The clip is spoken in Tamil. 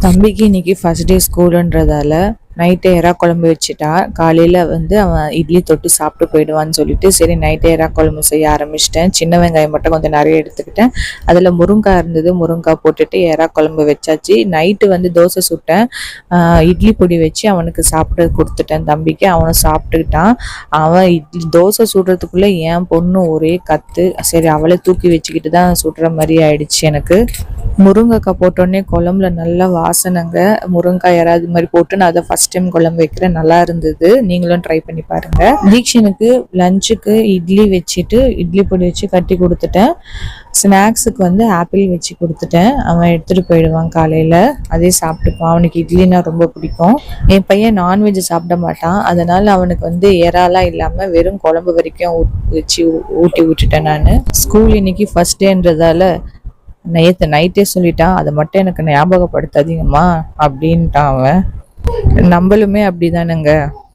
தம்பிக்கு இன்னைக்கு ஃபர்ஸ்ட் டே ஸ்கூலுன்றதால நைட்டு எறா குழம்பு வச்சுட்டா. காலையில் வந்து அவன் இட்லி தொட்டு சாப்பிட்டு போயிடுவான்னு சொல்லிட்டு சரி நைட்டு எறா குழம்பு செய்ய ஆரம்பிச்சிட்டேன். சின்ன வெங்காயம் மட்டும் கொஞ்சம் நிறைய எடுத்துக்கிட்டேன். அதில் முருங்காய் இருந்தது, முருங்காய் போட்டுட்டு எறா குழம்பு வச்சாச்சு. நைட்டு வந்து தோசை சுட்டேன். இட்லி பொடி வச்சு அவனுக்கு சாப்பிட கொடுத்துட்டேன் தம்பிக்கு. அவனை சாப்பிட்டுக்கிட்டான். அவன் இட்லி தோசை சுடுறதுக்குள்ளே என் பொண்ணு ஒரே கத்து. சரி அவளை தூக்கி வச்சுக்கிட்டு தான் சுடுற மாதிரி ஆயிடுச்சு எனக்கு. முருங்கைக்காய் போட்டோடனே குழம்புல நல்லா வாசனைங்க. முருங்காய் யாராவது மாதிரி போட்டு நான் அதை ஃபர்ஸ்ட் டைம் குழம்பு வைக்கிறேன். நல்லா இருந்தது. நீங்களும் ட்ரை பண்ணி பாருங்க. தீக்ஷனுக்கு லஞ்சுக்கு இட்லி வச்சுட்டு இட்லி பொடி வச்சு கட்டி கொடுத்துட்டேன். ஸ்நாக்ஸுக்கு வந்து ஆப்பிள் வச்சு கொடுத்துட்டேன். அவன் எடுத்துகிட்டு போயிடுவான் காலையில். அதே சாப்பிட்டுப்பான். அவனுக்கு இட்லினா ரொம்ப பிடிக்கும். என் பையன் நான்வெஜ் சாப்பிட மாட்டான். அதனால் அவனுக்கு வந்து இறாலாம் இல்லாமல் வெறும் குழம்பு வரைக்கும் வச்சு ஊட்டி விட்டுட்டேன் நான். ஸ்கூல் இன்னைக்கு ஃபர்ஸ்ட் டேன்றதால நேற்று நைட்டே சொல்லிட்டான், அதை மட்டும் எனக்கு ஞாபகப்படுத்தாதீங்கம்மா அப்படின்ட்டான் அவன். நம்மளுமே அப்படிதானுங்க.